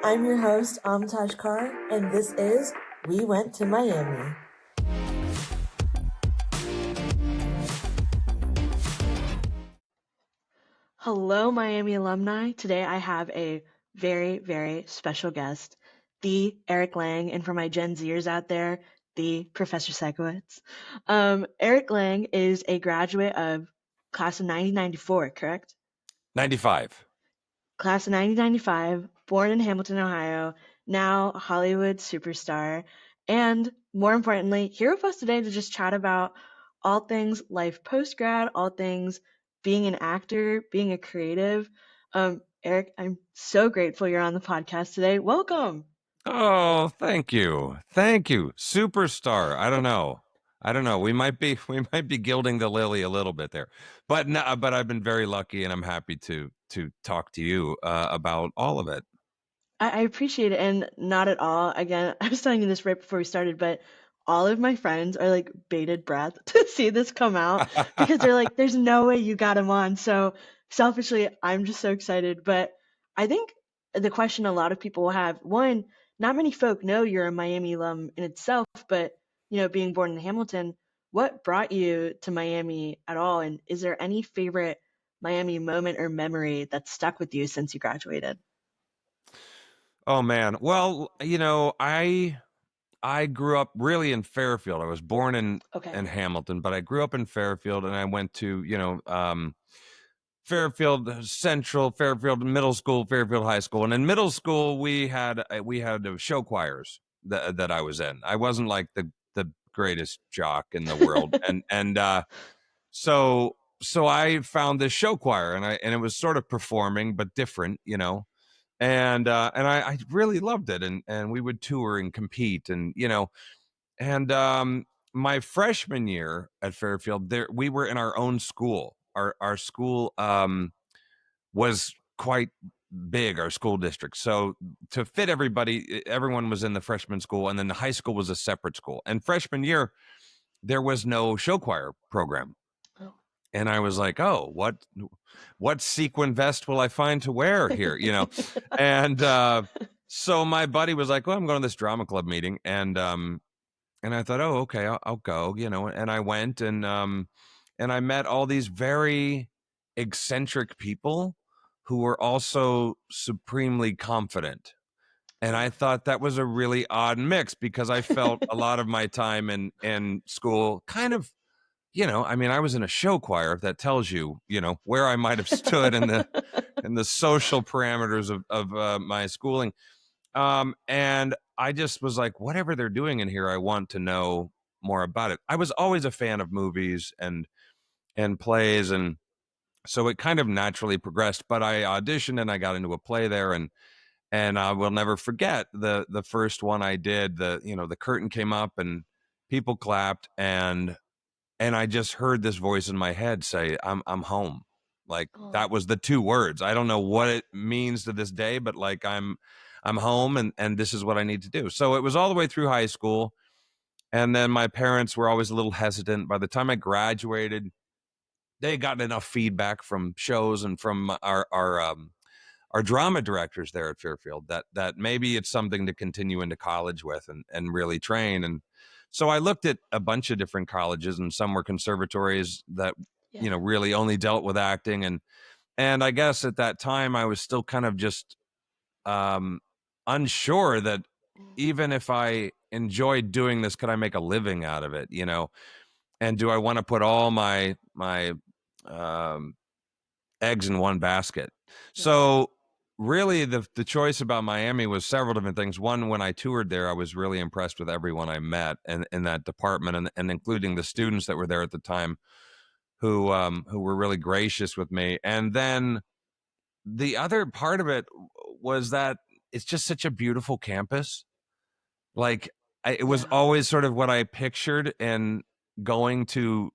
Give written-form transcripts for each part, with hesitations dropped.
I'm your host, Amtaj Kar, and this is We Went to Miami. Hello, Miami alumni. Today I have a very, very special guest, the Eric Lange, and for my Gen Zers out there, the Professor Sekowitz. Eric Lange is a graduate of class of 1994, correct? 95. Class of 1995, born in Hamilton, Ohio, now Hollywood superstar, and more importantly, here with us today to just chat about all things life post grad, all things being an actor, being a creative. Eric, I'm so grateful you're on the podcast today. Welcome. Oh, thank you. Thank you. Superstar. I don't know. We might be gilding the lily a little bit there. But no, but I've been very lucky and I'm happy to talk to you about all of it. I appreciate it, and not at all. Again, I was telling you this right before we started, but all of my friends are like bated breath to see this come out because they're like, there's no way you got him on. So selfishly, I'm just so excited. But I think the question a lot of people will have, one, not many folk know you're a Miami alum in itself, but being born in Hamilton, what brought you to Miami at all? And is there any favorite Miami moment or memory that stuck with you since you graduated? Oh man. Well, I grew up really in Fairfield. I was born Okay. in Hamilton, but I grew up in Fairfield and I went to, Fairfield Central, Fairfield Middle School, Fairfield High School, and in middle school we had show choirs that I was in. I wasn't like the greatest jock in the world, and so I found this show choir, and it was sort of performing but different, and I really loved it, and we would tour and compete, and my freshman year at Fairfield, there we were in our own school. Our school was quite big, our school district. So to fit everybody, everyone was in the freshman school, and then the high school was a separate school. And freshman year, there was no show choir program. Oh. And I was like, oh, what sequin vest will I find to wear here? And so my buddy was like, well, I'm going to this drama club meeting. And I thought, oh, okay, I'll go, and I went, and I met all these very eccentric people who were also supremely confident. And I thought that was a really odd mix because I felt a lot of my time in school kind of, I mean, I was in a show choir, if that tells you, where I might have stood in the social parameters of my schooling. And I just was like, whatever they're doing in here, I want to know more about it. I was always a fan of movies and plays, and so it kind of naturally progressed. But I auditioned and I got into a play there, and I will never forget the first one I did. The curtain came up and people clapped, and I just heard this voice in my head say, I'm home. Like Oh. that was the two words. I don't know what it means to this day, but like I'm home, and this is what I need to do. So it was all the way through high school. And then my parents were always a little hesitant. By the time I graduated, they had gotten enough feedback from shows and from our drama directors there at Fairfield that maybe it's something to continue into college with and really train. And so I looked at a bunch of different colleges, and some were conservatories that Yeah. really only dealt with acting, and I guess at that time I was still kind of just um unsure that even if I enjoyed doing this, could I make a living out of it, and do I want to put all my um eggs in one basket? Yeah. So really the choice about Miami was several different things. One, when I toured there, I was really impressed with everyone I met in that department, and including the students that were there at the time who were really gracious with me. And then the other part of it was that it's just such a beautiful campus. Like it was Yeah. always sort of what I pictured in going to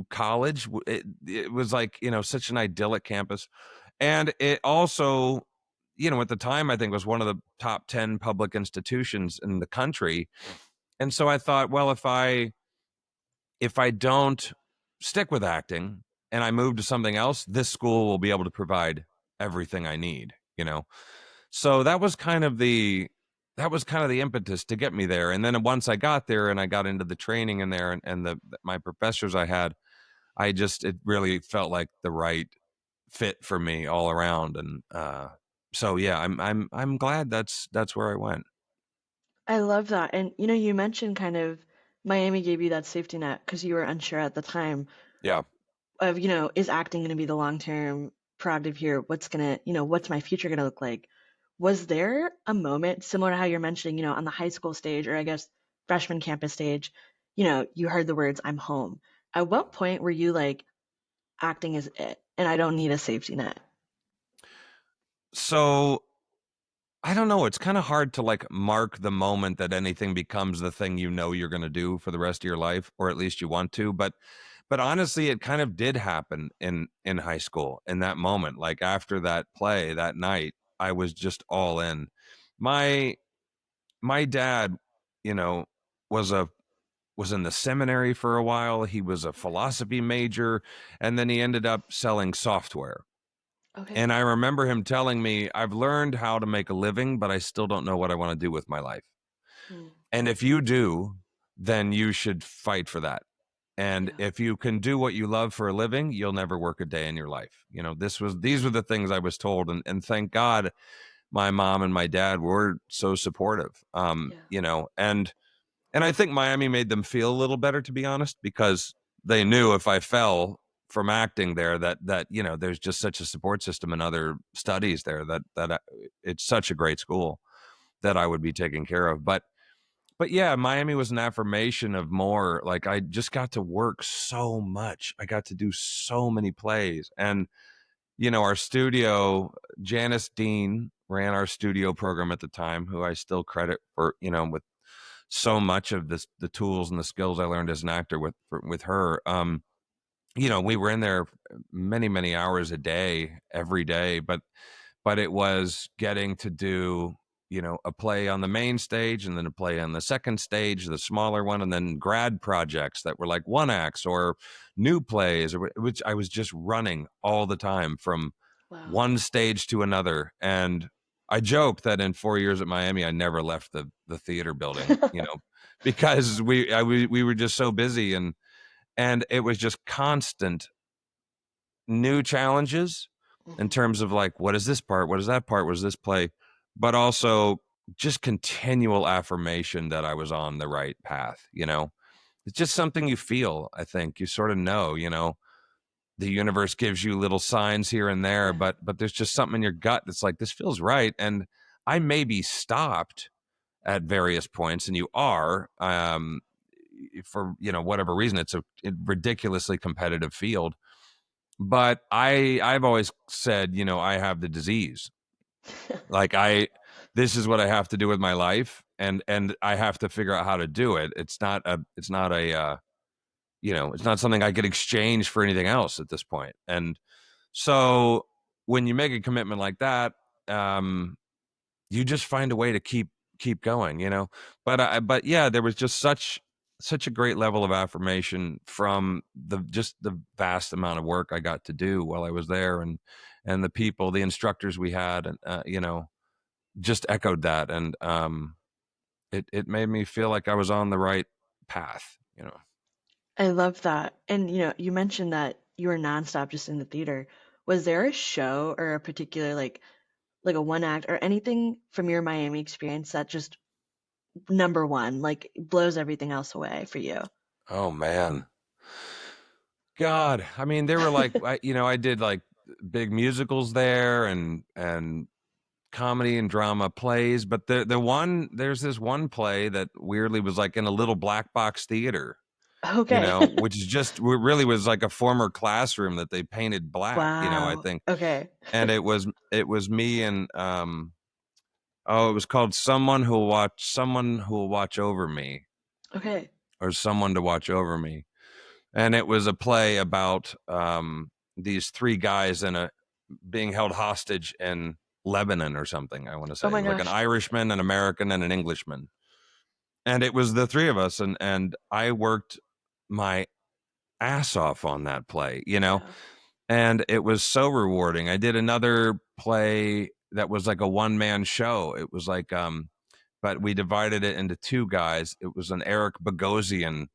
college. It was like, such an idyllic campus. And it also, at the time, I think was one of the top 10 public institutions in the country. And so I thought, well, if I don't stick with acting and I move to something else, this school will be able to provide everything I need. So that was kind of the impetus to get me there. And then once I got there and I got into the training in there, and my professors I had, it really felt like the right fit for me all around. And so yeah, I'm glad that's where I went. I love that. And you mentioned kind of Miami gave you that safety net because you were unsure at the time Yeah. of, is acting going to be the long-term prerogative here? What's my future going to look like? Was there a moment similar to how you're mentioning, on the high school stage or I guess freshman campus stage, you heard the words, I'm home. At what point were you like, acting is it, and I don't need a safety net? So I don't know. It's kind of hard to like mark the moment that anything becomes the thing you know you're going to do for the rest of your life, or at least you want to. But honestly, it kind of did happen in high school in that moment. Like after that play that night, I was just all in. My my dad, you know, was a was in the seminary for a while. He was a philosophy major, and then he ended up selling software. Okay. And I remember him telling me, I've learned how to make a living, but I still don't know what I want to do with my life. Hmm. And if you do, then you should fight for that. And Yeah. if you can do what you love for a living, you'll never work a day in your life. These were the things I was told. And thank God my mom and my dad were so supportive. Yeah. And I think Miami made them feel a little better, to be honest, because they knew if I fell from acting there, that there's just such a support system and other studies there it's such a great school that I would be taken care of. But yeah, Miami was an affirmation of more. Like I just got to work so much. I got to do so many plays, and our studio, Janice Dean ran our studio program at the time, who I still credit for with so much of the tools and the skills I learned as an actor with her. We were in there many hours a day, every day, but it was getting to do a play on the main stage and then a play on the second stage, the smaller one, and then grad projects that were like one acts or new plays, or which I was just running all the time from Wow. one stage to another. And I joke that in 4 years at Miami, I never left the theater building, because we were just so busy, and it was just constant new challenges in Hmm. terms of like, what is this part? What is that part? What is this play? But also just continual affirmation that I was on the right path. It's just something you feel. I think you sort of know, the universe gives you little signs here and there, Yeah. but there's just something in your gut that's like, this feels right. And I may be stopped at various points, and you are, for whatever reason. It's a ridiculously competitive field, but I've always said, I have the disease. Like this is what I have to do with my life, and I have to figure out how to do it. It's not something I could exchange for anything else at this point. And so when you make a commitment like that, um you just find a way to keep going. But yeah, there was just such a great level of affirmation from the vast amount of work I got to do while I was there, and the people, the instructors we had, and just echoed that. And it made me feel like I was on the right path. I love that. And you mentioned that you were nonstop just in the theater. Was there a show or a particular like a one act or anything from your Miami experience that just number one, like blows everything else away for you? Oh man, God, I mean, there were like I did like big musicals there, and comedy and drama plays, but there's this one play that weirdly was like in a little black box theater, Okay. which is just really was like a former classroom that they painted black, I Wow. think. Okay. And it was me and it was called Someone Who Will Watch Over Me, Okay. or Someone to Watch Over Me. And it was a play about these three guys being held hostage in Lebanon or something. I want to Oh say it my was like an gosh. Irishman, an American, and an Englishman, and it was the three of us, and I worked my ass off on that play, Yeah. and it was so rewarding. I did another play that was like a one-man show. It was like but we divided it into two guys. It was an Eric Bogosian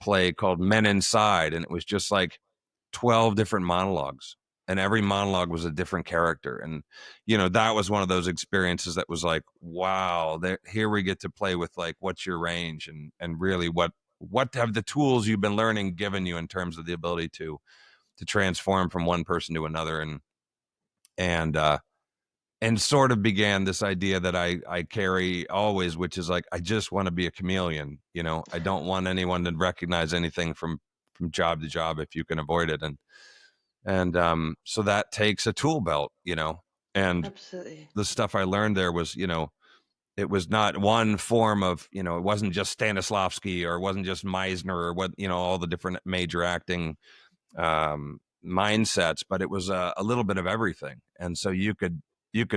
play called Men Inside, and it was just like 12 different monologues, and every monologue was a different character. And that was one of those experiences that was like, wow, here we get to play with like what's your range, and really what have the tools you've been learning given you in terms of the ability to transform from one person to another. And sort of began this idea that I carry always, which is like, I just want to be a chameleon. I don't want anyone to recognize anything from job to job if you can avoid it. And so that takes a tool belt. And Absolutely. the stuff I learned there was, it was not one form of, it wasn't just Stanislavski, or it wasn't just Meisner, or what, all the different major acting mindsets, but it was a little bit of everything. And so you could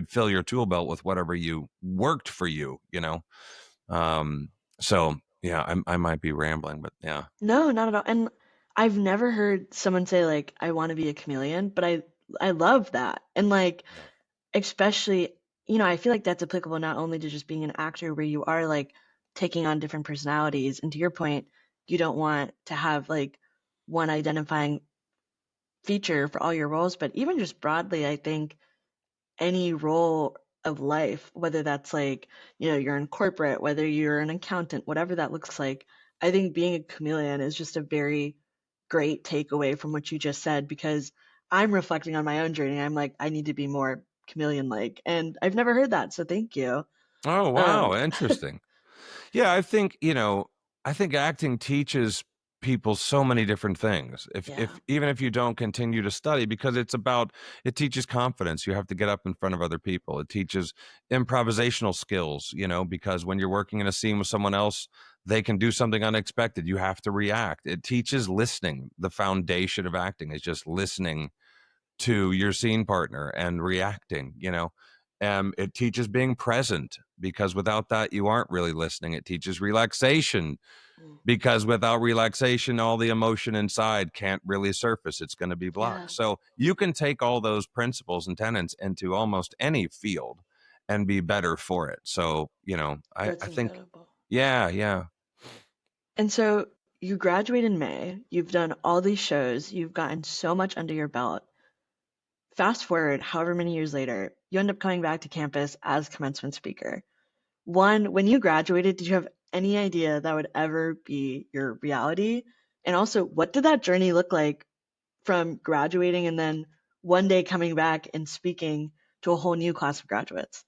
fill your tool belt with whatever you worked for you. So yeah, I might be rambling, but yeah. No, not at all. And I've never heard someone say like, I want to be a chameleon, but I love that. And like, Yeah. especially, I feel like that's applicable not only to just being an actor where you are like taking on different personalities. And to your point, you don't want to have like one identifying feature for all your roles, but even just broadly, I think any role of life, whether that's like, you're in corporate, whether you're an accountant, whatever that looks like, I think being a chameleon is just a very great takeaway from what you just said, because I'm reflecting on my own journey. I'm like, I need to be more chameleon like, and I've never heard that. So thank you. Oh, Um, wow, interesting. Yeah, I think acting teaches people so many different things. If yeah. even if you don't continue to study, because it teaches confidence. You have to get up in front of other people. It teaches improvisational skills, because when you're working in a scene with someone else, they can do something unexpected. You have to react. It teaches listening. The foundation of acting is just listening to your scene partner and reacting. It teaches being present, because without that, you aren't really listening. It teaches relaxation, Mm. because without relaxation, all the emotion inside can't really surface. It's going to be Yeah. blocked. So you can take all those principles and tenets into almost any field and be better for it. So, That's I think, incredible. yeah, yeah. And so you graduate in May, you've done all these shows, you've gotten so much under your belt. Fast forward however many years later, you end up coming back to campus as commencement speaker. One, when you graduated, did you have any idea that would ever be your reality? And also, what did that journey look like from graduating and then one day coming back and speaking to a whole new class of graduates?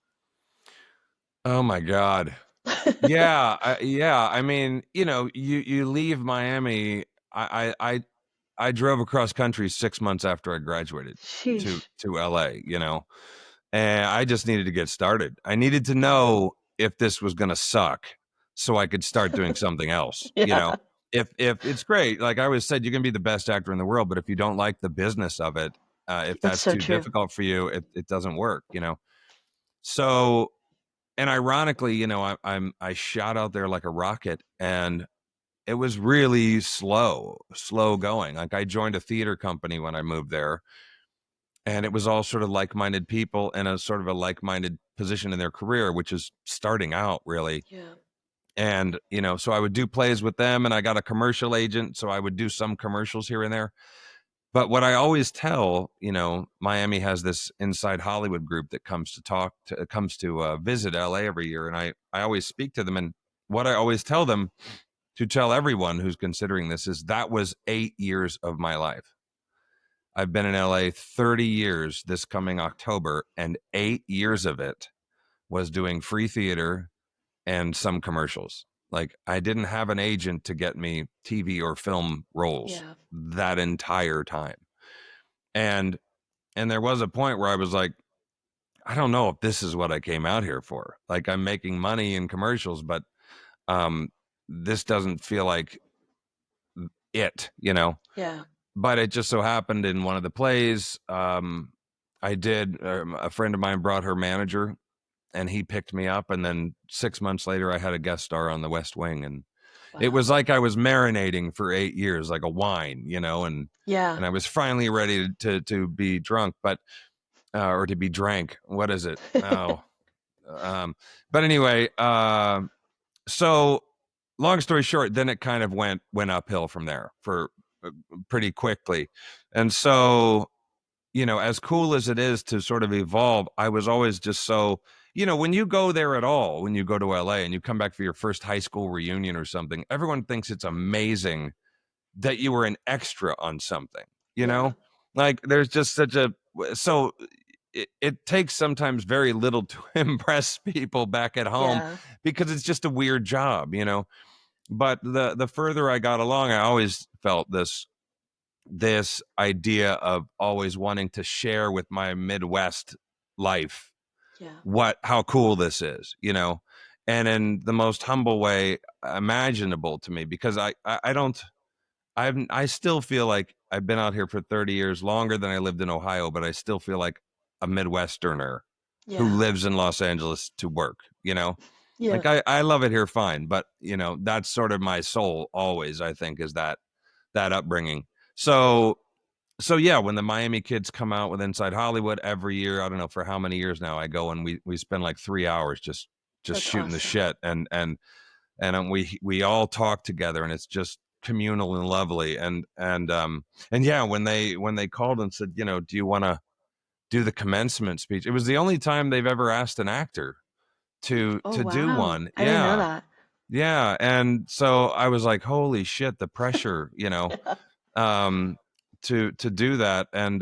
Oh my God. Yeah, yeah. I mean, you leave Miami. I drove across country 6 months after I graduated to Sheesh. LA. And I just needed to get started. I needed to Yeah. know if this was going to suck, so I could start doing something else. Yeah. If it's great, like I always said, you can be the best actor in the world, but if you don't like the business of it, if That's that's so too true. difficult for you, it doesn't work. So, and ironically, I shot out there like a rocket, and it was really slow going. Like, I joined a theater company when I moved there, and it was all sort of like-minded people in a sort of a like-minded position in their career, which is starting out really. Yeah. And, so I would do plays with them, and I got a commercial agent, so I would do some commercials here and there. But what I always tell, Miami has this inside Hollywood group that comes to visit LA every year. And I always speak to them. And what I always tell them to tell everyone who's considering this is that was 8 years of my life. I've been in LA 30 years this coming October, and 8 years of it was doing free theater and some commercials. Like, I didn't have an agent to get me TV or film roles Yeah. that entire time. And there was a point where I was like, I don't know if this is what I came out here for. Like, I'm making money in commercials, but um this doesn't feel like it. Yeah. But it just so happened in one of the plays, I did, a friend of mine brought her manager, and he picked me up, and then 6 months later I had a guest star on The West Wing. And it Wow. was like I was marinating for 8 years, like a wine, and Yeah. I was finally ready to be drunk. But or to be drank. What is it? Oh, um, but anyway, so long story short, then it kind of went uphill from there for pretty quickly, and so as cool as it is to sort of evolve, I was always just so, when you go there at all, when you go to LA and you come back for your first high school reunion or something, everyone thinks it's amazing that you were an extra on something, you Yeah. know? Like there's just such a, so it takes sometimes very little to impress people back at home Yeah. because it's just a weird job. But the further I got along, I always felt this idea of always wanting to share with my Midwest life Yeah. how cool this is, and in the most humble way imaginable to me, because I don't I still feel like I've been out here for 30 years, longer than I lived in Ohio, but I still feel like a Midwesterner who Yeah. lives in Los Angeles to work. Yeah. Like I love it here fine, but that's sort of my soul always, I think, is that upbringing. So yeah, when the Miami kids come out with Inside Hollywood every year, I don't know for how many years now, I go and we spend like 3 hours just That's shooting the awesome. shit, and we all talk together, and it's just communal and lovely. And yeah, when they called and said, do you want to do the commencement speech? It was the only time they've ever asked an actor to Oh, to do wow. one. I didn't know Yeah. that. Yeah. And so I was like, holy shit, the pressure, Yeah. um to do that. And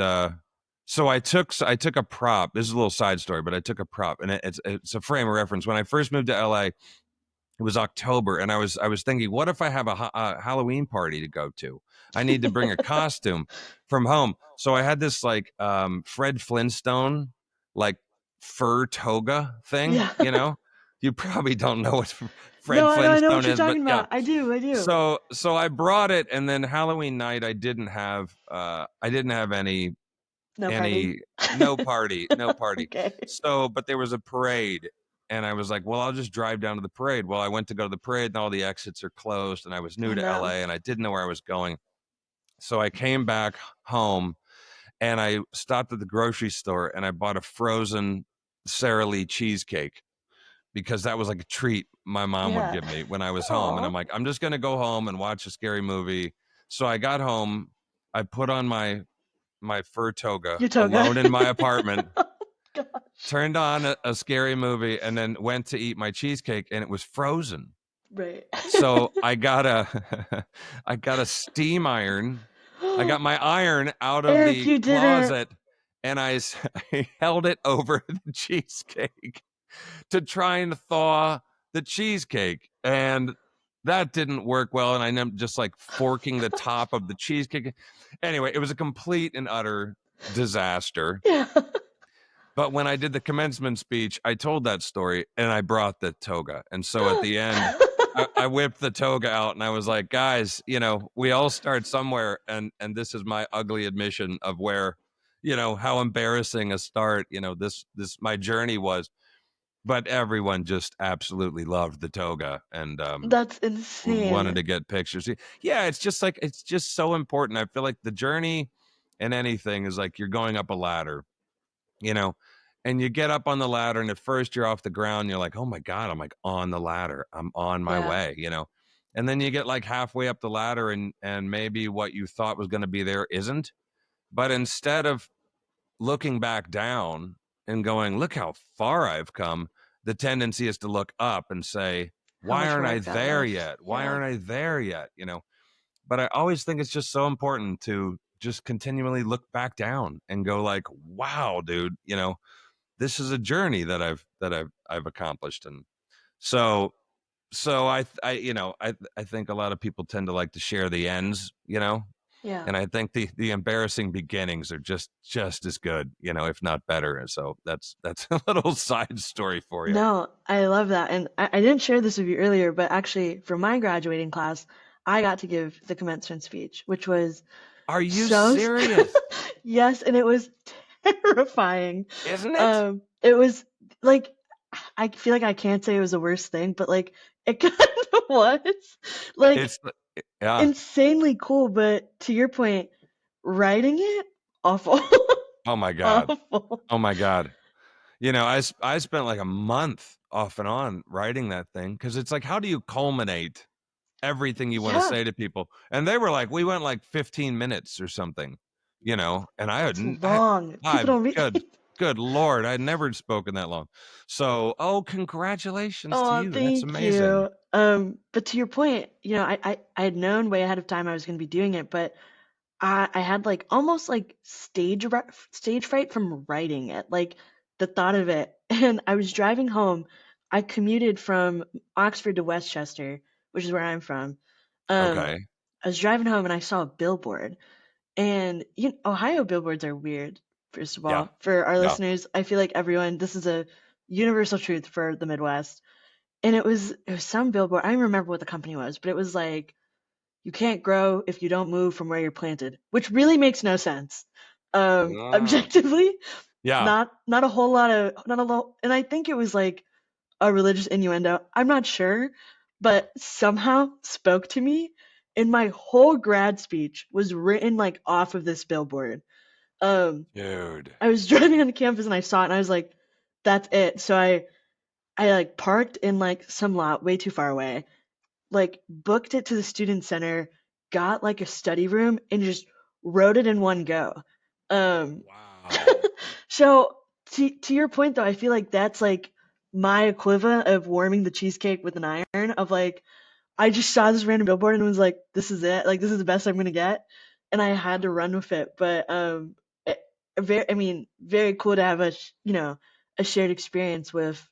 so I took a prop. This is a little side story, but I took a prop, and it's a frame of reference. When I first moved to LA, it was October, and I was thinking, what if I have a Halloween party to go to? I need to bring a costume from home. So I had this like Fred Flintstone like fur toga thing. Yeah. You probably don't know what No, Fred I know what Flintstone you're is, but talking yeah. about. I do. I do. So I brought it, and then Halloween night I didn't have No party. any no party. Okay. So, but there was a parade, and I was like, well, I'll just drive down to the parade. Well, I went to go to the parade, and all the exits are closed, and I was Oh new to no. LA, and I didn't know where I was going. So I came back home, and I stopped at the grocery store, and I bought a frozen Sara Lee cheesecake, because that was like a treat my mom would Yeah. give me when I was home. And Aw. I'm like, I'm just going to go home and watch a scary movie. So I got home, I put on my fur toga Your toga. alone in my apartment, Oh, gosh. turned on a scary movie, and then went to eat my cheesecake, and it was frozen. Right. So I got a I got a steam iron. I got my iron out of Eric, the you didn't. closet, and I held it over the cheesecake to try and thaw the cheesecake. And that didn't work well. And I ended up just like forking the top of the cheesecake. Anyway, it was a complete and utter disaster. Yeah. But when I did the commencement speech, I told that story, and I brought the toga. And so at the end, I whipped the toga out, and I was like, guys, we all start somewhere. And this is my ugly admission of where, how embarrassing a start, this my journey was. But everyone just absolutely loved the toga, and That's wanted insane. to get pictures. Yeah, it's just so important. I feel like the journey in anything is like you're going up a ladder, you know, and you get up on the ladder, and at first you're off the ground. You're like, oh my God, I'm like on the ladder. I'm on my Yeah. way. And then you get like halfway up the ladder, and maybe what you thought was going to be there isn't. But instead of looking back down and going, look how far I've come, the tendency is to look up and say, How why much aren't more I I've got there left. yet? Why Yeah. aren't I there yet? But I always think it's just so important to just continually look back down and go like, wow, dude, this is a journey that I've accomplished. And so I think a lot of people tend to like to share the ends. Yeah. And I think the embarrassing beginnings are just as good, if not better. And so that's a little side story for you. No, I love that. And I didn't share this with you earlier, but actually, for my graduating class, I got to give the commencement speech, which was Are you so, serious? yes, and it was terrifying. Isn't it? It was like, I feel like I can't say it was the worst thing, but like, it kind of was. Like, It's yeah. insanely cool, but to your point, writing it, awful. Oh my God. Awful. Oh my God. You know, I spent like a month off and on writing that thing because it's like, how do you culminate everything you want to Yeah, say to people? And they were like, we went like 15 minutes or something, you know, and it's long. People don't read. good Lord, I'd never spoken that long. So, oh, congratulations to Oh, you. That's thank amazing. you. But to your point, I had known way ahead of time I was going to be doing it, but I had like almost like stage fright from writing it, like the thought of it. And I was driving home. I commuted from Oxford to Westchester, which is where I'm from. Um, Okay. I was driving home and I saw a billboard. And Ohio billboards are weird, first of Yeah. all. For our Yeah. listeners, I feel like everyone, this is a universal truth for the Midwest. And it was some billboard. I don't remember what the company was, but it was like, you can't grow if you don't move from where you're planted, which really makes no sense. Ah. Objectively, Yeah. not a whole lot of not a lot, and I think it was like a religious innuendo. I'm not sure, but somehow spoke to me, and my whole grad speech was written like off of this billboard. Um, Dude. I was driving on campus and I saw it and I was like, that's it. So I like parked in like some lot way too far away, like booked it to the student center, got like a study room and just wrote it in one go. Um Wow. so to your point though, I feel like that's like my equivalent of warming the cheesecake with an iron of like I just saw this random billboard and was like, this is it. Like this is the best I'm gonna get. And I had to run with it. But it, very I mean, very cool to have a shared experience with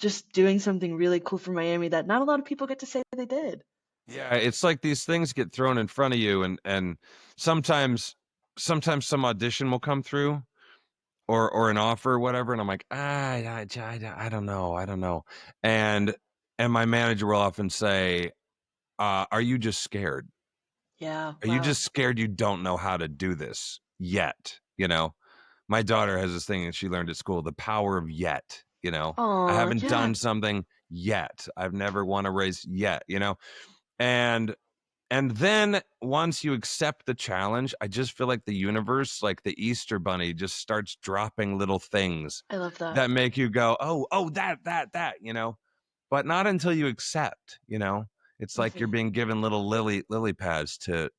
just doing something really cool for Miami that not a lot of people get to say they did. Yeah, it's like these things get thrown in front of you, and sometimes some audition will come through or an offer or whatever, and I'm like, I don't know, I don't know. And my manager will often say, are you just scared? Yeah, Are you wow. just scared you don't know how to do this yet? You know, my daughter has this thing that she learned at school, the power of yet, you know. I Oh, haven't yeah. done something yet. I've never won a race yet, you know. And then once you accept the challenge, I just feel like the universe, like the Easter bunny, just starts dropping little things I love that. that make you go, oh, that, you know, but not until you accept, you know. It's like you're Mhm. being given little lily pads to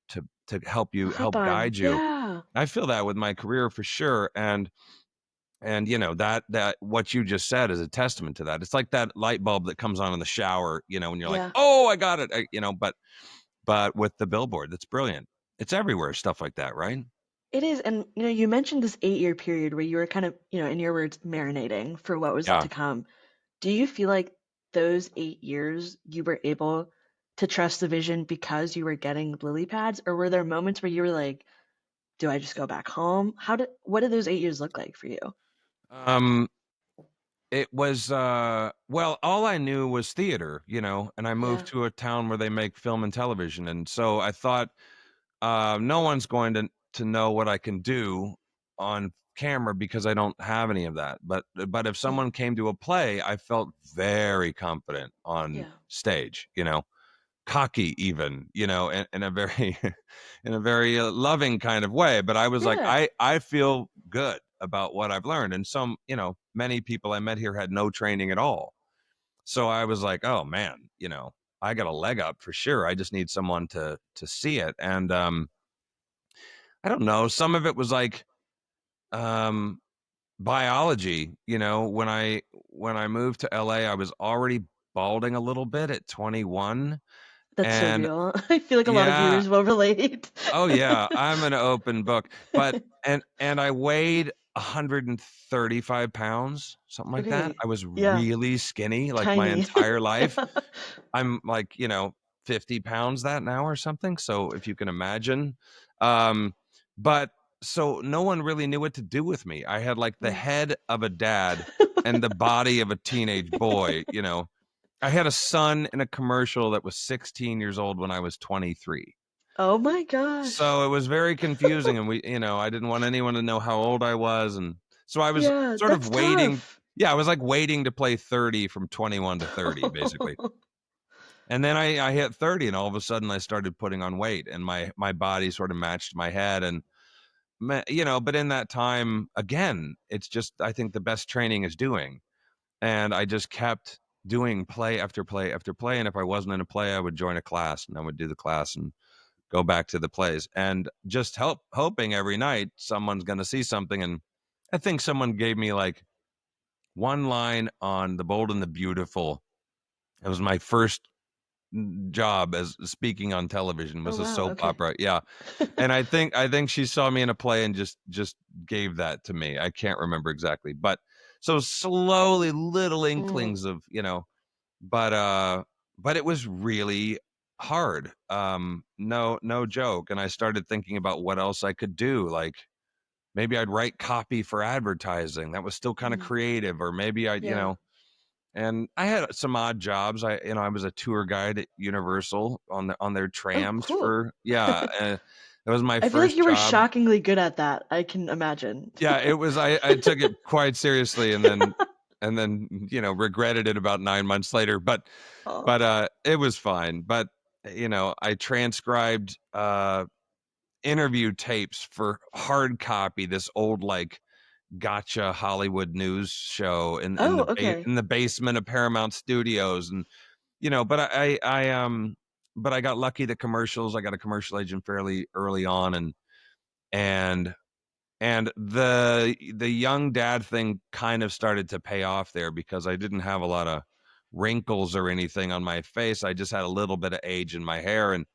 Hop help on. guide you. Yeah. I feel that with my career for sure. And you know that what you just said is a testament to that. It's like that light bulb that comes on in the shower, you know, when you're like, Yeah. oh, I got it, you know. But with the billboard, that's brilliant. It's everywhere, stuff like that, right? It is. And you mentioned this 8-year period where you were kind of, in your words, marinating for what was Yeah. to come. Do you feel like those 8 years you were able to trust the vision because you were getting lily pads, or were there moments where you were like, do I just go back home? What did those 8 years look like for you? Um, it was well, all I knew was theater, you know, and I moved Yeah. to a town where they make film and television, and so I thought no one's going to know what I can do on camera because I don't have any of that. But if Mm. someone came to a play, I felt very confident on Yeah. stage, you know, cocky even, you know, in a very in a very loving kind of way. But I was like, Yeah. I feel good about what I've learned. And some, you know, many people I met here had no training at all. So I was like, oh man, you know, I got a leg up for sure. I just need someone to see it. And I don't know, some of it was like um biology, you know, when I moved to LA, I was already balding a little bit at 21. That's so And real. I feel like a lot of yeah, viewers will relate. oh yeah, I'm an open book. But and I weighed 135 pounds, something like that. Okay. I was Yeah. really skinny like my Tiny. entire life. I'm like, you know, 50 pounds that now or something. So if you can imagine. Um, but so no one really knew what to do with me. I had like the Mm. head of a dad and the body of a teenage boy, you know. I had a son in a commercial that was 16 years old when I was 23. Oh my gosh. So it was very confusing, and you know, I didn't want anyone to know how old I was, and so I was Yeah, sort of that's waiting. tough. Yeah, I was like waiting to play 30 from 21 to 30, basically. And then I hit 30, and all of a sudden I started putting on weight, and my body sort of matched my head. And but in that time, again, it's just, I think the best training is doing. And I just kept doing play after play after play. And if I wasn't in a play, I would join a class and I would do the class and go back to the plays and just hoping every night someone's going to see something. And I think someone gave me like one line on The Bold and the Beautiful. It was my first job as speaking on television, Oh was a wow, soap okay. opera. Yeah. And I think she saw me in a play and just gave that to me. I can't remember exactly, but so slowly little Mm, inklings of, but but it was really hard. No joke. And I started thinking about what else I could do. Like maybe I'd write copy for advertising. That was still kind of mm, creative. Or maybe yeah. and I had some odd jobs. I was a tour guide at Universal on their Oh, trams cool. for, yeah. That was my I feel like first you were job. shockingly good at that. I can imagine. Yeah, it was. I took it quite seriously, and then regretted it about 9 months later. But Oh. it was fine. But I transcribed interview tapes for hard copy. This old like gotcha Hollywood news show in Oh, the okay. in the basement of Paramount Studios, and but but I got lucky. The commercials. I got a commercial agent fairly early on, and the young dad thing kind of started to pay off there because I didn't have a lot of wrinkles or anything on my face. I just had a little bit of age in my hair, and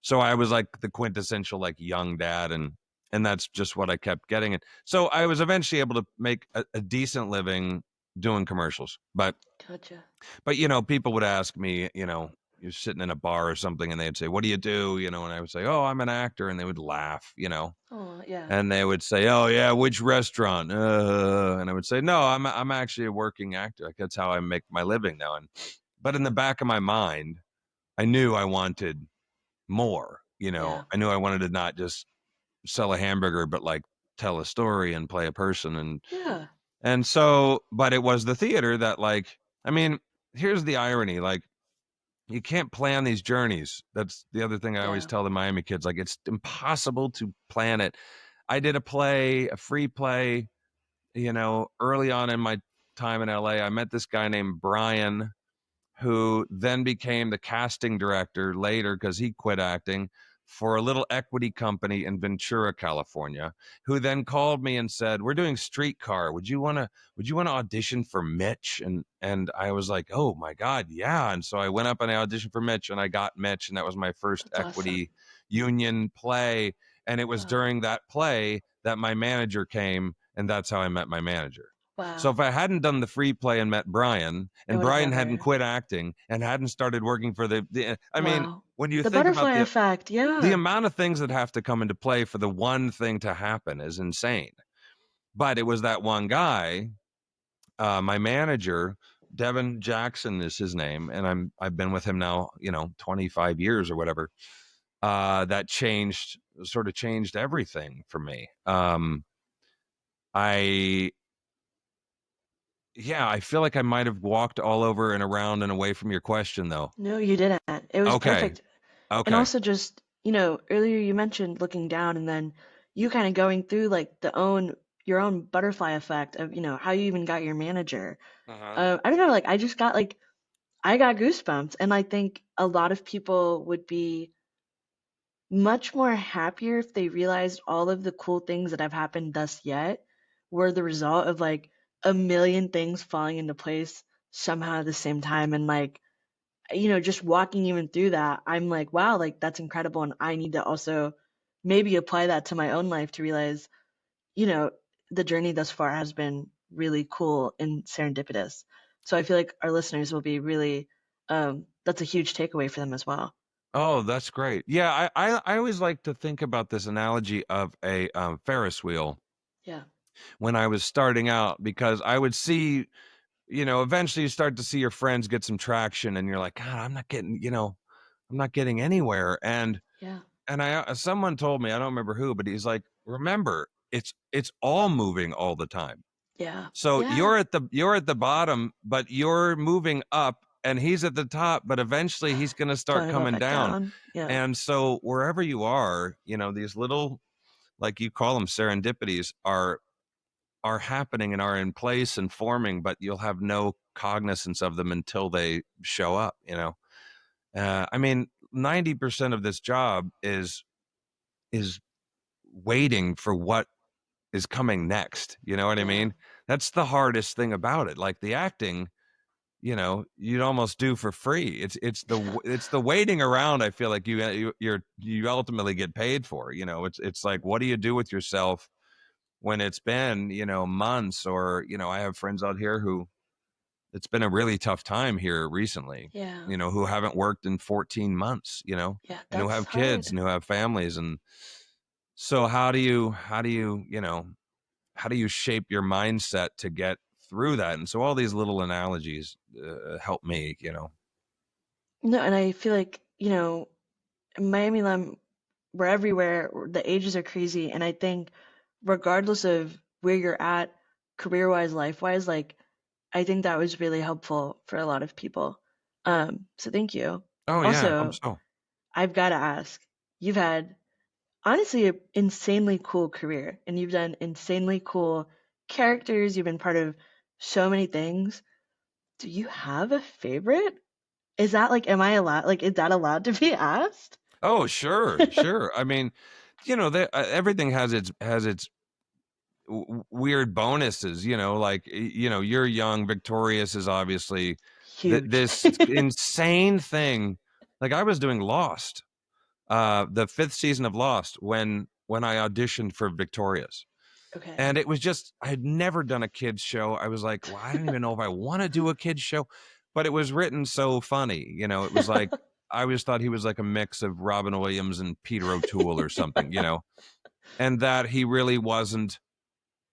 so I was like the quintessential like young dad, and that's just what I kept getting. And so I was eventually able to make a decent living doing commercials. Gotcha. But people would ask me, you're sitting in a bar or something, and they'd say, "What do you do?" And I would say, "Oh, I'm an actor," and they would laugh. Oh, yeah. And they would say, "Oh yeah, which restaurant?" And I would say, "No, I'm actually a working actor. Like that's how I make my living now." And but in the back of my mind, I knew I wanted more. Yeah. I knew I wanted to not just sell a hamburger, but like tell a story and play a person. Yeah. And so, but it was the theater that like, I mean, here's the irony, like you can't plan these journeys. That's the other thing I always Yeah. tell the Miami kids. Like it's impossible to plan it. I did a play, a free play, early on in my time in LA. I met this guy named Brian, who then became the casting director later because he quit acting for a little equity company in Ventura, California, who then called me and said, "We're doing Streetcar. Would you want to audition for Mitch?" And I was like, "Oh my God, yeah." And so I went up and I auditioned for Mitch and I got Mitch, and that was my first That's awesome. equity union play. And it was Wow. during that play that my manager came, and that's how I met my manager. So Wow. if I hadn't done the free play and met Brian, It and would have Brian hadn't never. quit acting and hadn't started working for I mean, Wow. when you The think about butterfly the effect. the Yeah. amount of things that have to come into play for the one thing to happen is insane. But it was that one guy, my manager, Devin Jackson is his name, and I've been with him now, 25 years or whatever. That sort of changed everything for me. I Yeah, I feel like I might have walked all over and around and away from your question though. No, you didn't. It was Okay. perfect. And Okay. also just, earlier you mentioned looking down and then you kind of going through like your own butterfly effect of, how you even got your manager. Uh-huh. I don't know, like I just got like I got goosebumps and I think a lot of people would be much more happier if they realized all of the cool things that have happened thus yet were the result of like a million things falling into place somehow at the same time and like just walking even through that, I'm like, wow, like that's incredible. And I need to also maybe apply that to my own life to realize, you know, the journey thus far has been really cool and serendipitous. So I feel like our listeners will be really, that's a huge takeaway for them as well. Oh, that's great. Yeah, I always like to think about this analogy of a Ferris wheel Yeah. when I was starting out because I would see, eventually you start to see your friends get some traction and you're like, God, I'm not getting anywhere. Yeah. And someone told me, I don't remember who, but he's like, remember, it's all moving all the time. Yeah. So Yeah. you're at the bottom, but you're moving up and he's at the top, but eventually he's going to start Going to go coming back down. down. Yeah. And so wherever you are, these little like you call them serendipities, are happening and are in place and forming, but you'll have no cognizance of them until they show up, you know. I mean, 90% of this job is waiting for what is coming next. You know what I Yeah. mean? That's the hardest thing about it. Like the acting, you know, you'd almost do for free. It's the waiting around. I feel like you ultimately get paid for. You know, it's like, what do you do with yourself when it's been, you know, months? Or, you know, I have friends out here who it's been a really tough time here recently, Yeah. you know, who haven't worked in 14 months, you know, Yeah, and who that's have kids hard. and who have families. And so how do you, you know, how do you shape your mindset to get through that? And so all these little analogies help me, you know. No, and I feel like, Miami Lem, we're everywhere. The ages are crazy, and I think regardless of where you're at, career-wise, life-wise, like I think that was really helpful for a lot of people. So thank you. Oh yeah, I hope Also, so. I've got to ask, you've had honestly an insanely cool career, and you've done insanely cool characters. You've been part of so many things. Do you have a favorite? Is that like, am I allowed, like, is that allowed to be asked? Oh sure, sure. I mean, you know, everything has its weird bonuses, you know, like you know, you're young. Victorious is obviously Huge. this insane thing. Like I was doing Lost, the fifth season of Lost, when I auditioned for Victorious. Okay. And it was just, I had never done a kids show. I was like, well, I don't even know if I want to do a kids show, but it was written so funny. You know, it was like, I always thought he was like a mix of Robin Williams and Peter O'Toole or something, you know, and that he really wasn't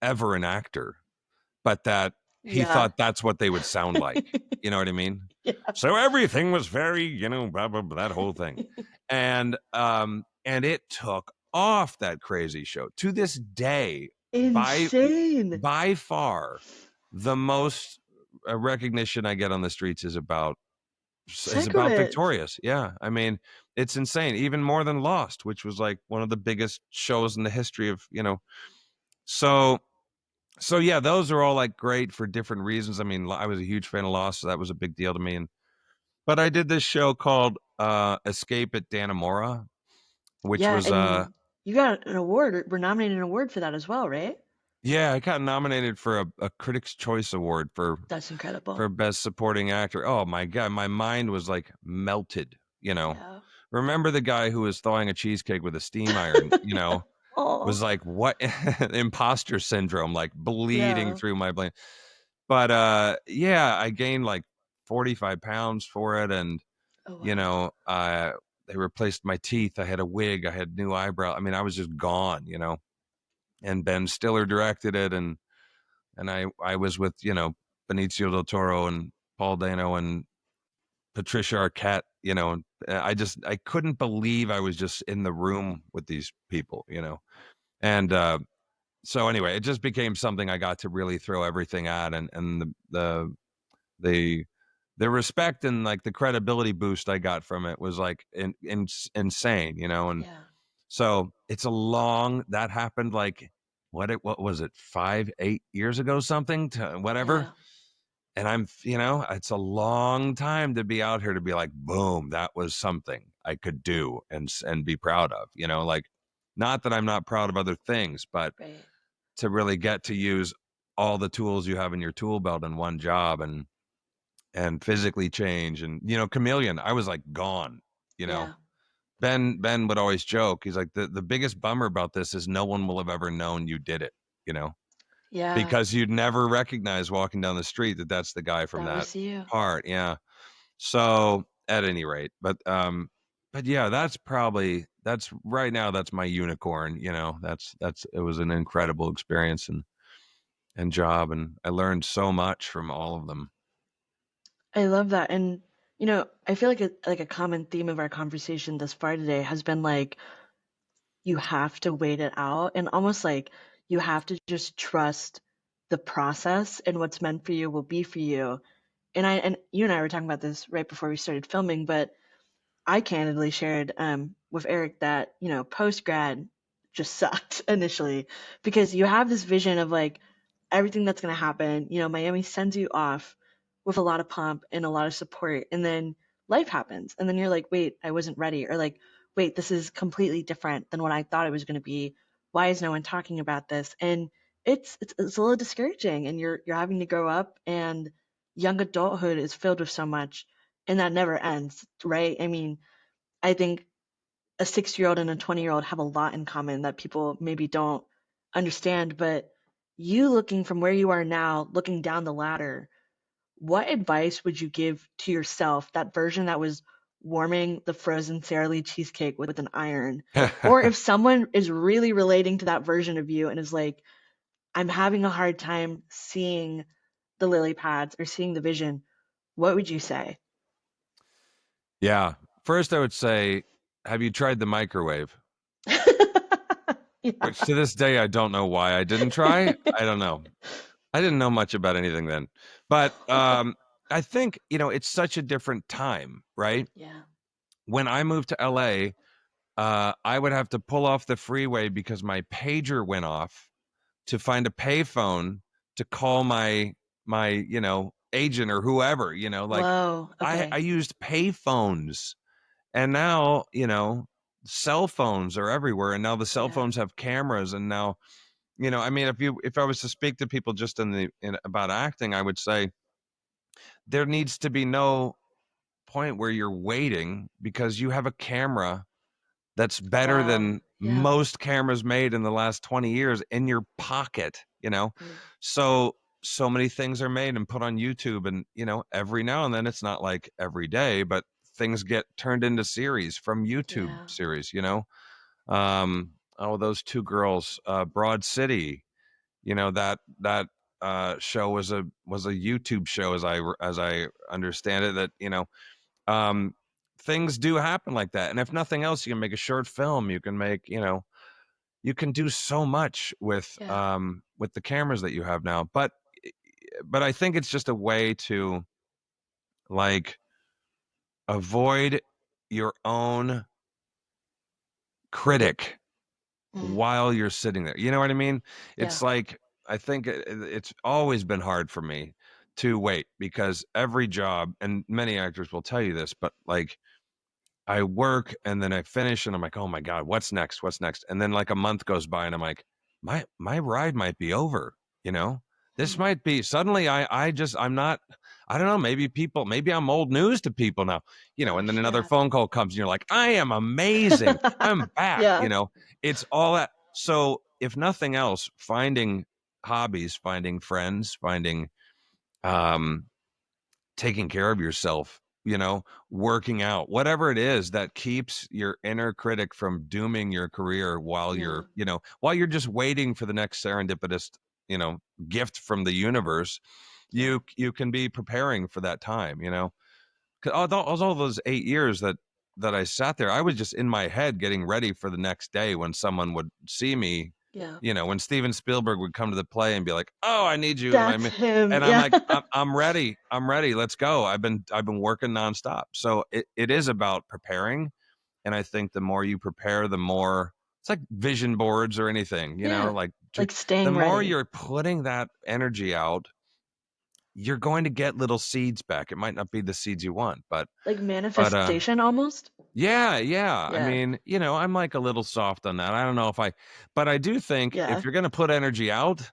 ever an actor, but that he Yeah. thought that's what they would sound like. You know what I mean? Yeah. So everything was very, you know, blah, blah, blah, that whole thing. And it took off, that crazy show. To this day, by Insane. by far the most recognition I get on the streets is about Sacrilege. Victorious. Yeah. I mean, it's insane. Even more than Lost, which was like one of the biggest shows in the history of, you know. So so yeah, those are all like great for different reasons. I mean, I was a huge fan of Lost, so that was a big deal to me. And but I did this show called Escape at Dannemora, which Yeah, was and you got an award, or were nominated an award for that as well, right? yeah, I got nominated for a Critics' Choice Award That's incredible. for Best Supporting Actor. Oh my god, my mind was like melted, you know. Yeah. Remember the guy who was thawing a cheesecake with a steam iron, you know, Oh, was like what imposter syndrome, like bleeding yeah. through my brain. But yeah, I gained like 45 pounds for it. And Oh, you wow. know, they replaced my teeth. I had a wig, I had new eyebrow. I mean, I was just gone, you know. And Ben Stiller directed it. And I was with, you know, Benicio del Toro and Paul Dano and Patricia Arquette, you know. And I couldn't believe I was just in the room with these people, you know. And so anyway, it just became something I got to really throw everything at. And the the respect and like the credibility boost I got from it was like insane, you know. And Yeah. so it's a long, that happened like what was it, 5 8 years ago, something to whatever. Yeah. And I'm, you know, it's a long time to be out here to be like, boom, that was something I could do and be proud of, you know. Like, not that I'm not proud of other things, but Right. to really get to use all the tools you have in your tool belt in one job and physically change. And you know, chameleon, I was like gone, you know. Yeah. Ben would always joke, he's like, the biggest bummer about this is no one will have ever known you did it, you know, Yeah. because you'd never recognize walking down the street that that's the guy from That that was you. part. Yeah. So at any rate, but yeah, that's right now, that's my unicorn, you know. That's it was an incredible experience and job, and I learned so much from all of them. I love that. And, I feel like a common theme of our conversation thus far today has been like you have to wait it out and almost like you have to just trust the process and what's meant for you will be for you. And you and I were talking about this right before we started filming, but I candidly shared with Eric that, post grad just sucked initially because you have this vision of like everything that's going to happen. You know, Miami sends you off with a lot of pomp and a lot of support, and then life happens. And then you're like, wait, I wasn't ready. Or like, wait, this is completely different than what I thought it was going to be. Why is no one talking about this? And it's a little discouraging, and you're having to grow up, and young adulthood is filled with so much, and that never ends, right? I mean, I think a 6-year-old and a 20-year-old have a lot in common that people maybe don't understand. But you looking from where you are now, looking down the ladder, what advice would you give to yourself, that version that was warming the frozen Sara Lee cheesecake with an iron? Or if someone is really relating to that version of you and is like, I'm having a hard time seeing the lily pads or seeing the vision, what would you say? Yeah. First, I would say, have you tried the microwave? Yeah. Which to this day, I don't know why I didn't try. I don't know. I didn't know much about anything then. But I think, it's such a different time, right? Yeah. When I moved to LA, I would have to pull off the freeway because my pager went off to find a payphone to call my agent or whoever. Like Whoa. I Okay. used payphones. And now, cell phones are everywhere, and now the cell Yeah. phones have cameras, and now, I mean, if I was to speak to people just about acting, I would say there needs to be no point where you're waiting because you have a camera that's better Wow. than Yeah. most cameras made in the last 20 years in your pocket. Mm. So many things are made and put on YouTube, and every now and then, it's not like every day, but things get turned into series from YouTube Yeah. series. Oh, those two girls, Broad City, that show was a YouTube show, as I understand it, that um things do happen like that. And if nothing else, you can make a short film, you can make, you can do so much Yeah. with the cameras that you have now. But I think it's just a way to, like, avoid your own critic Mm. while you're sitting there. You know what I mean? Yeah. It's like, I think it's always been hard for me to wait, because every job, and many actors will tell you this, but like, I work and then I finish and I'm like, "Oh my God, what's next? What's next?" And then like a month goes by and I'm like, my ride might be over, you know? This Mm. might be suddenly, I'm not, I don't know, maybe I'm old news to people now, and then Gosh. another Yeah. phone call comes and you're like, "I am amazing. I'm back." Yeah. It's all that. So, if nothing else, finding hobbies, finding friends, finding um taking care of yourself, working out, whatever it is that keeps your inner critic from dooming your career while Yeah. you're just waiting for the next serendipitous, you know, gift from the universe. Yeah. You can be preparing for that time. 'Cause all those 8 years that I sat there, I was just in my head getting ready for the next day when someone would see me. Yeah. When Steven Spielberg would come to the play and be like, "Oh, I need you," That's him. and I'm Yeah. like, I'm ready. I'm ready. Let's go. I've been working nonstop. So it is about preparing, and I think the more you prepare, the more it's like vision boards or anything. Yeah. Like, Like the staying more ready. you're putting that energy out, you're going to get little seeds back. It might not be the seeds you want, Like but manifestation almost. yeah, yeah. I Yeah. mean, I'm like a little soft on that. I don't know but I do think if Yeah. you're going to put energy out,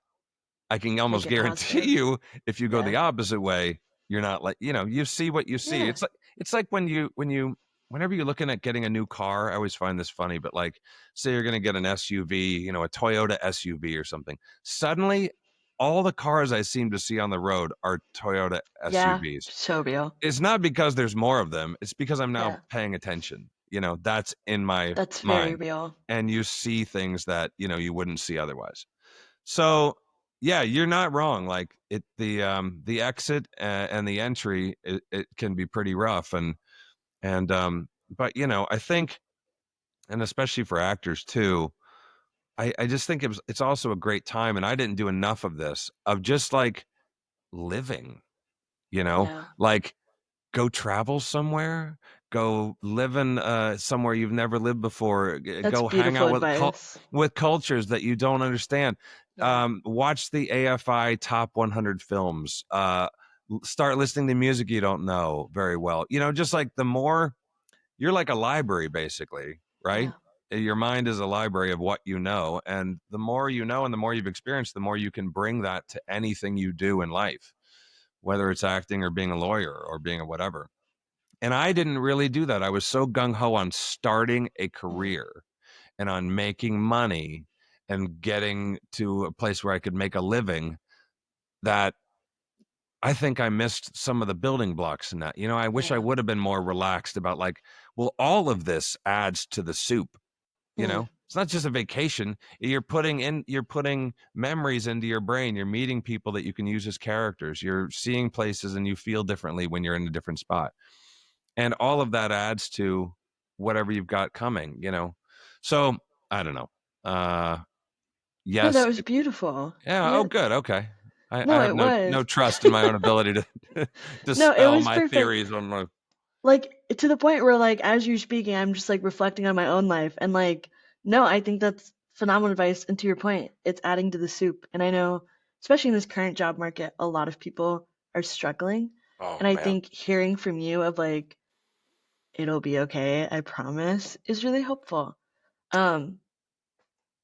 I can Make almost it guarantee positive. you, if you go Yeah. the opposite way, you're not like, you see what you see. Yeah. It's like whenever you're looking at getting a new car, I always find this funny, but like, say you're going to get an SUV, a Toyota SUV or something. Suddenly, all the cars I seem to see on the road are Toyota Yeah. SUVs. So real. It's not because there's more of them. It's because I'm now Yeah. paying attention. That's in my That's very mind. real. And you see things that, you wouldn't see otherwise. So, yeah, you're not wrong. Like, the exit and the entry, it can be pretty rough, but I think, and especially for actors too, I just think it's also a great time, and I didn't do enough of this, of just like living, Yeah. like, go travel somewhere go live in somewhere you've never lived before. That's Go hang beautiful out advice. with cultures that you don't understand. Yeah. Watch the AFI top 100 films. Start listening to music you don't know very well. Just like the more you're like a library, basically, right? Yeah. Your mind is a library of what you know, and the more you know and the more you've experienced, the more you can bring that to anything you do in life, whether it's acting or being a lawyer or being a whatever. And I didn't really do that. I was so gung ho on starting a Mm. career and on making money and getting to a place where I could make a living that I think I missed some of the building blocks in that. I wish I Yeah. would have been more relaxed about, like, well, all of this adds to the soup. Mm. It's not just a vacation. You're putting memories into your brain. You're meeting people that you can use as characters. You're seeing places and you feel differently when you're in a different spot. And all of that adds to whatever you've got coming. So I don't know. Uh No, that yes. was beautiful. Yeah. Oh, Yeah. good. Okay. I No, have it no was. trust in my own ability to No, it dispel was my perfect. theories on my. Like to the point where like as you're speaking, I'm just like reflecting on my own life and like no, I think that's phenomenal advice. And to your point, it's adding to the soup. And I know, especially in this current job market, a lot of people are struggling. Oh And I man. think hearing from you of like it'll be okay, I promise, is really helpful. Um,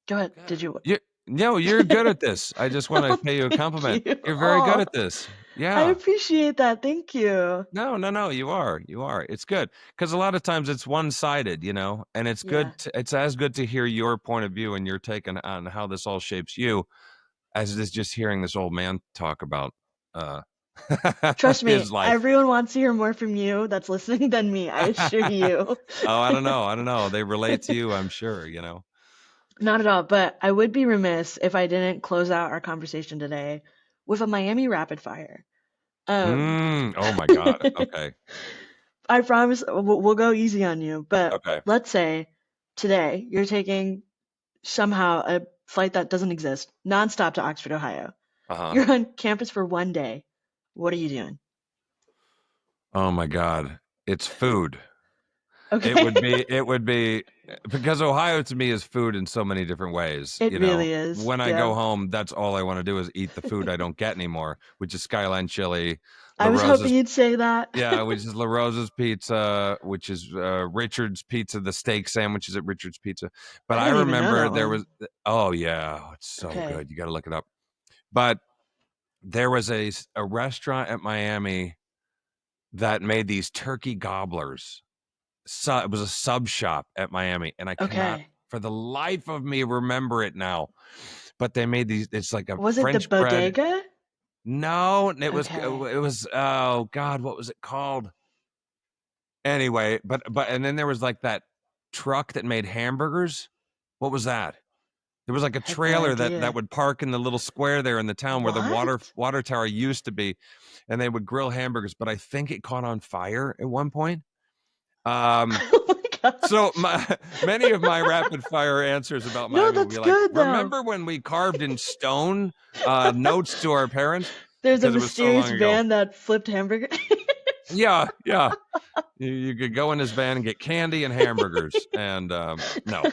go ahead. Did Good. you? No, you're good at this. I just want to Oh, pay you a thank compliment. you. You're very good Oh, at this. I Yeah. appreciate that. Thank you. No, no, no, you are. You are. It's good because a lot of times it's one-sided, and it's Yeah. it's as good to hear your point of view and your take on how this all shapes you as it is just hearing this old man talk about uh Trust his me, life. everyone wants to hear more from you that's listening than me, I assure you. Oh, I don't know. I don't know. They relate to you, I'm sure. Not at all, but I would be remiss if I didn't close out our conversation today with a Miami rapid fire. Um, Oh my God. Okay. I promise we'll go easy on you, but Okay. let's say today you're taking somehow a flight that doesn't exist, nonstop to Oxford, Ohio. Uh-huh. You're on campus for one day. What are you doing? Oh my God. It's food. It Okay? would be it would be because Ohio to me is food in so many different ways, It really is. When I go Yeah. home, that's all I want to do is eat the food I don't get anymore, which is Skyline Chili, La I was hoping Rosa's, you'd say that. yeah, which is La Rosa's Pizza, which is Richard's Pizza, the steak sandwiches at Richard's Pizza. But I I don't even know remember that there one. was, oh yeah, oh, it's so Okay. good. You got to look it up. But there was a restaurant at Miami that made these turkey gobblers. It was a sub shop at Miami, and I cannot Okay. for the life of me remember it now. But they made these. It's like a Was it the French bread. bodega? No, Okay. it was. Oh God, what was it called? Anyway, but and then there was like that truck that made hamburgers. What was that? There was like a I have no trailer that idea. would park in the little square there in the town where the What? water tower used to be, and they would grill hamburgers. But I think it caught on fire at one point. Um, Oh my So gosh. many of my rapid fire answers about No, Miami will that's be like, good though. remember when we carved in stone notes to our parents There's a because it was so mysterious long ago. van that flipped hamburger. Yeah, yeah. You could go in his van and get candy and hamburgers, and no.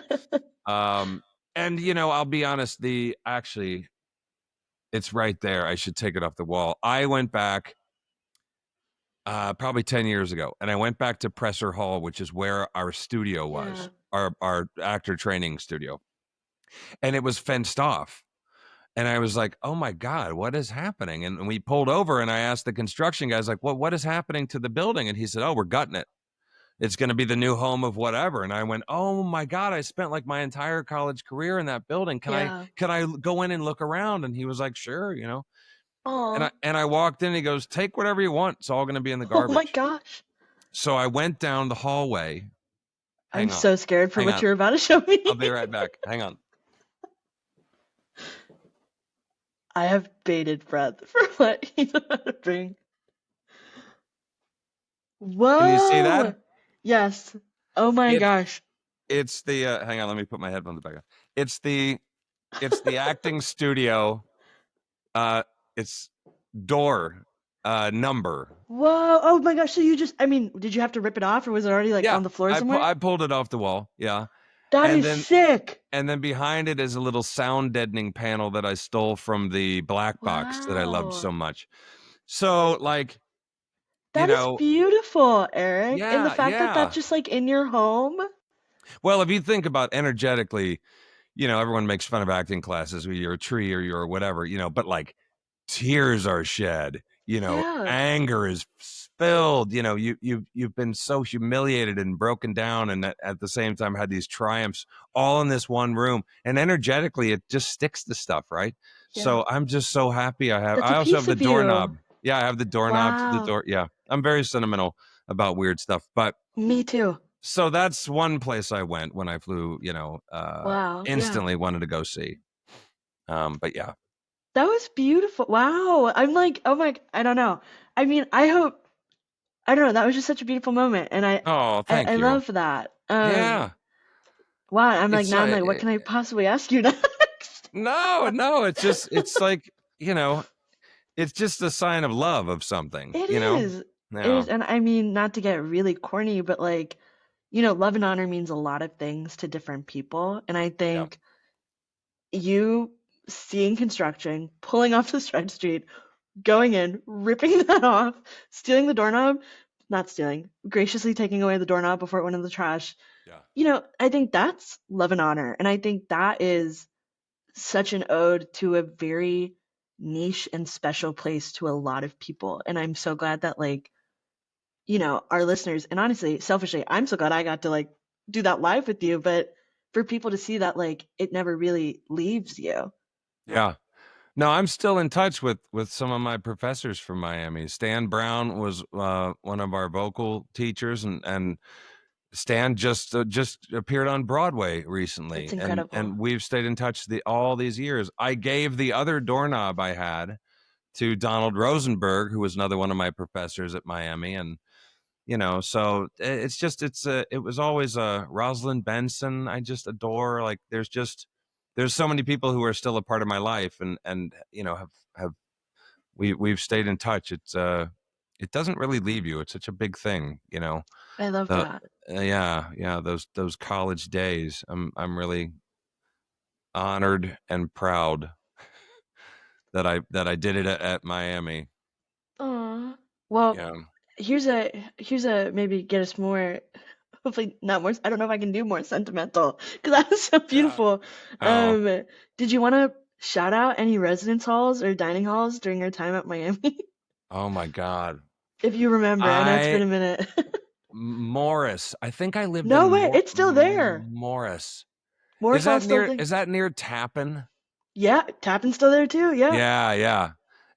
Um, and I'll be honest. The actually, it's right there. I should take it off the wall. I went back probably 10 years ago, and I went back to Presser Hall, which is where our studio Yeah. was, our actor training studio, and it was fenced off. And I was like, "Oh my God, what is happening?" And we pulled over, and I asked the construction guys, like, "What is happening to the building?" And he said, "Oh, we're gutting it. It's going to be the new home of whatever." And I went, "Oh my God, I spent like my entire college career in that building. Yeah. Can I go in and look around?" And he was like, "Sure." Aw. And I walked in. And he goes, "Take whatever you want. It's all going to be in the Oh my garbage." gosh. So I went down the hallway. I'm Hang on, so scared for hang what on. you're about to show me. I'll be right back. Hang on. I have bated breath for what he's about to bring. Can you see Whoa. that? Yes. Oh my It's gosh. it's the hang on, let me put my headphones back on. It's the acting studio. Uh it's door. number. Whoa. Oh my gosh. So you just, I mean, did you have to rip it off or was it already like Yeah, on the floor somewhere? I pulled it off the wall. Yeah, That and is then sick. behind it is a little sound deadening panel that I stole from the black box that I loved so Wow. much. So like, you That is know, beautiful, Eric. And the yeah, fact that that's yeah. just like in your home. Well, if you think about energetically, everyone makes fun of acting classes where you're a tree or you're whatever, but like tears are shed, Yeah. anger is spilled, you've been so humiliated and broken down, and at the same time had these triumphs all in this one room, and energetically it just sticks to stuff, right? Yeah. So I'm just so happy That's a I also have piece the of you. doorknob. Yeah, I have the doorknob to the Wow. door. Yeah, I'm very sentimental about weird stuff, but Me too. so that's one place I went when I flew, Wow. Yeah. instantly wanted to go see. But yeah. That was beautiful. Wow. I'm like, oh my, I don't know. I mean, I hope, I don't know. That was just such a beautiful moment. And Oh, I thank you. love that. Yeah. Wow. I'm like, It's now I'm like, what can I possibly ask you next? no, it's like, you know, it's just a sign of love of something, It you know? is. It Yeah. is. And I mean, not to get really corny, but like, love and honor means a lot of things to different people. And I Yeah. think you seeing construction, pulling off the side street, going in, ripping that off, stealing the doorknob, not stealing, graciously taking away the doorknob before it went in the trash. Yeah. I think that's love and honor. And I think that is such an ode to a very niche and special place to a lot of people. And I'm so glad that, like, our listeners, and honestly, selfishly, I'm so glad I got to, like, do that live with you. But for people to see that, like, it never really leaves you. Yeah. No, I'm still in touch with some of my professors from Miami. Stan Brown was one of our vocal teachers, and Stan just appeared on Broadway It's recently, incredible. and we've stayed in touch all these years. I gave the other doorknob I had to Donald Rosenberg, who was another one of my professors at Miami, and so it's just it was always Rosalind Benson. I just adore. Like there's so many people who are still a part of my life, and have we've stayed in touch. It doesn't really leave you. It's such a big thing, I love the that. yeah, those college days. I'm really honored and proud that I did it at Miami. Aw. Well, Yeah. here's a maybe get us more, hopefully not more. I don't know if I can do more sentimental because that was so Yeah. beautiful. Oh. Did you want to shout out any residence halls or dining halls during your time at Miami? Oh my God. If you remember, I know it's been I a minute. Morris. I think I lived No in way, it's still there. Morris. Morris Hall's still there. Is that near Tappan? Yeah, Tappan's still there too. Yeah, Yeah, yeah.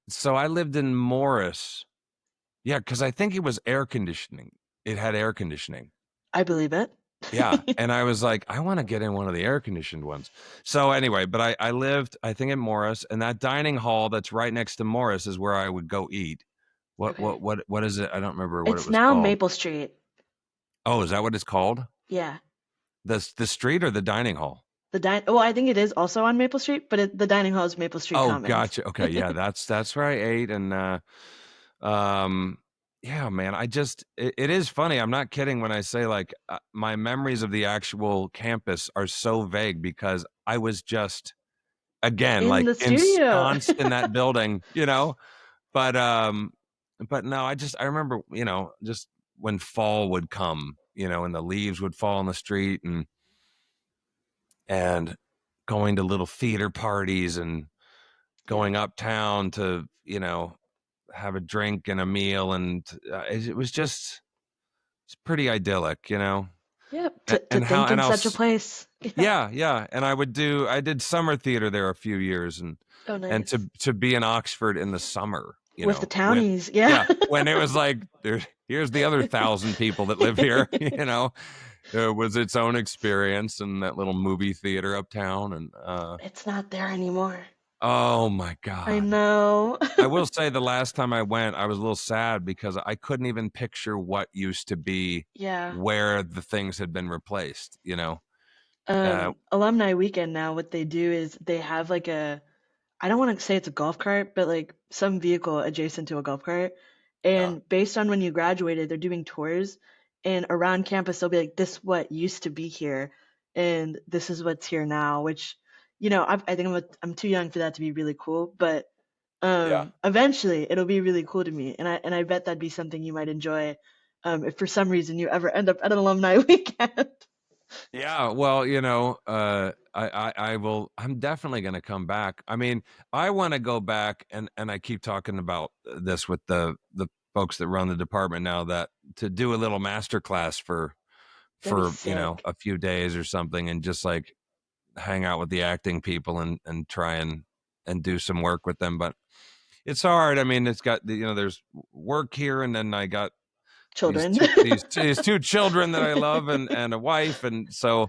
So I lived in Morris. Yeah, because I think it was air conditioning. It had air conditioning. I believe it. Yeah. And I was like, I want to get in one of the air conditioned ones. So anyway, but I lived, I think, in Morris, and that dining hall that's right next to Morris is where I would go eat. Okay. What is it? I don't remember what it It's was now called. Maple Street. Oh, is that what it's called? Yeah. The street or the dining hall? Well, I think it is also on Maple Street, but the dining hall is Maple Street Oh, Commons. gotcha. Okay, yeah, that's where I ate, and um, yeah, man, it is funny. I'm not kidding when I say like my memories of the actual campus are so vague because I was just again In like the studio. ensconced in that building, But but no, I remember, just when fall would come, and the leaves would fall on the street, and going to little theater parties and Yeah. going uptown to, have a drink and a meal, and it was just it's pretty idyllic, Yep. To and how think and in I'll such a place. Yeah. yeah, yeah, and I did summer theater there a few years, Oh, and nice. to be in Oxford in the summer, With the when townies. Yeah. yeah, when it was like here's the other 1,000 people that live here, it was its own experience, and that little movie theater uptown, and It's not there anymore. oh my I God. know. I will say the last time I went, I was a little sad because I couldn't even picture what used to be Yeah. where the things had been replaced. Uh, Alumni weekend now, what they do is they have like I don't want to say it's a golf cart, but like some vehicle adjacent to a golf cart. Yeah. And based on when you graduated, they're doing tours. And around campus, they'll be like, this what used to be here, and this is what's here now. Which, I think I'm too young for that to be really cool. But Yeah. eventually, it'll be really cool to me, and I bet that'd be something you might enjoy, if for some reason you ever end up at an alumni weekend. Yeah, well, I will. I'm definitely going to come back. I mean, I want to go back, and I keep talking about this with the folks that run the department now, that to do a little master class for That'd be a sick. few days or something, and just like hang out with the acting people and try and do some work with them. But it's hard. I mean, it's got there's work here, and then I got Children. these two children that I love, and a wife, and so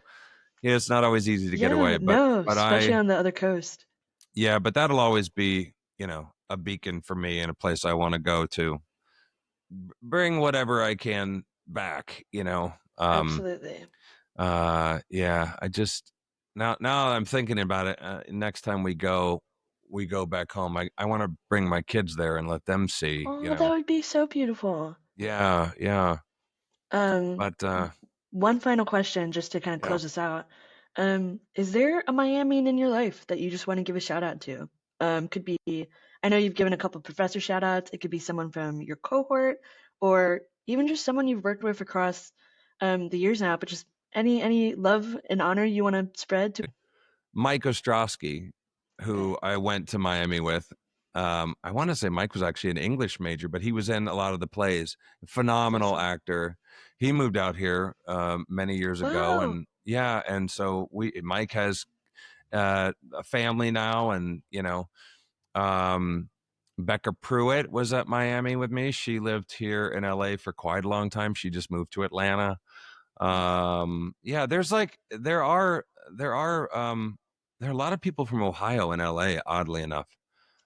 yeah, it's not always easy to get Yeah, away. But no, but especially I on the other coast. yeah, but that'll always be a beacon for me and a place I want to go to bring whatever I can back. Absolutely. Yeah, I just now I'm thinking about it. Next time we go back home. I want to bring my kids there and let them see. Oh, that would be so beautiful. Yeah, yeah. Um, But One final question just to kind of yeah. close us out. Is there a Miamian in your life that you just want to give a shout out to? Could be, I know you've given a couple professor shout outs. It could be someone from your cohort, or even just someone you've worked with across the years now, but just any love and honor you want to spread to. Mike Ostrowski, who I went to Miami with. I want to say Mike was actually an English major, but he was in a lot of the plays. That's Phenomenal awesome. actor. He moved out here many years ago, Wow. and yeah, and so Mike has a family now, and um, Becca Pruitt was at Miami with me. She lived here in LA for quite a long time. She just moved to Atlanta. Yeah, there are a lot of people from Ohio in LA, oddly enough.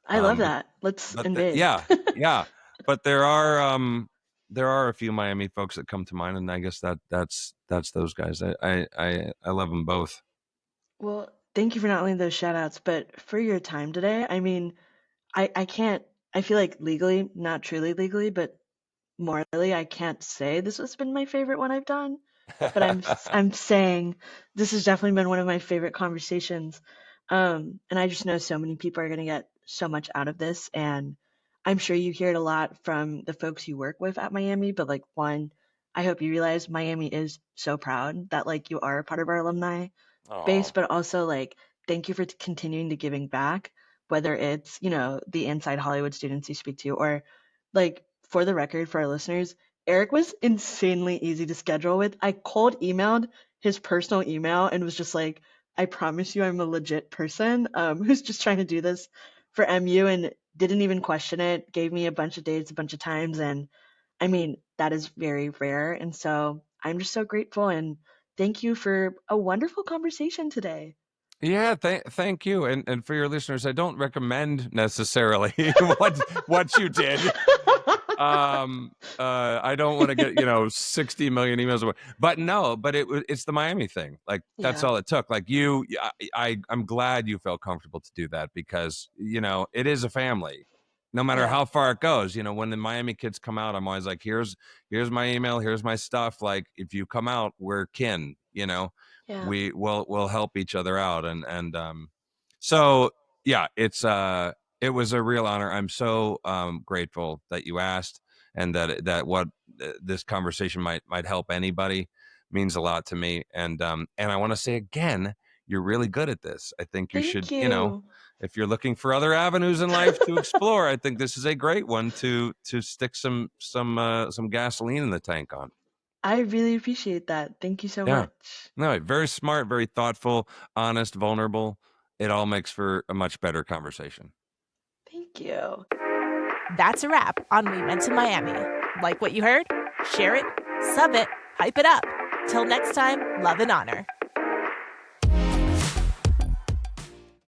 I love But that. Let's invade. yeah, yeah, but there are a few Miami folks that come to mind, and I guess that's those guys. I love them both. Well, thank you for not only those shout outs, but for your time today. I mean, I can't, I feel like legally, not truly legally, but morally, I can't say this has been my favorite one I've done. But I'm saying this has definitely been one of my favorite conversations. And I just know so many people are going to get so much out of this. And I'm sure you hear it a lot from the folks you work with at Miami. But like, one, I hope you realize Miami is so proud that like you are a part of our alumni base, Oh, but also like thank you for continuing to giving back, whether it's, the inside Hollywood students you speak to, or like for the record for our listeners, Eric was insanely easy to schedule with. I cold emailed his personal email and was just like, I promise you I'm a legit person who's just trying to do this for MU, and didn't even question it, gave me a bunch of dates a bunch of times. And I mean, that is very rare. And so I'm just so grateful, and thank you for a wonderful conversation today. yeah, thank you, and for your listeners, I don't recommend necessarily what you did. I don't want to get 60 million emails away, but no, but it's the Miami thing. Like that's Yeah, all it took. Like I'm glad you felt comfortable to do that, because it is a family, no matter yeah, how far it goes. When the Miami kids come out, I'm always like, here's my email, here's my stuff. Like if you come out, we're kin. yeah. We'll help each other out, and so yeah, it was a real honor. I'm so grateful that you asked, and that what this conversation might help anybody means a lot to me. And I want to say again, you're really good at this. I think you Thank should, you. if you're looking for other avenues in life to explore, I think this is a great one to stick some gasoline in the tank on. I really appreciate that. Thank you so Yeah. much. No, very smart, very thoughtful, honest, vulnerable. It all makes for a much better conversation. Thank you. That's a wrap on We Went to Miami. Like what you heard? Share it, sub it, hype it up. Till next time, love and honor.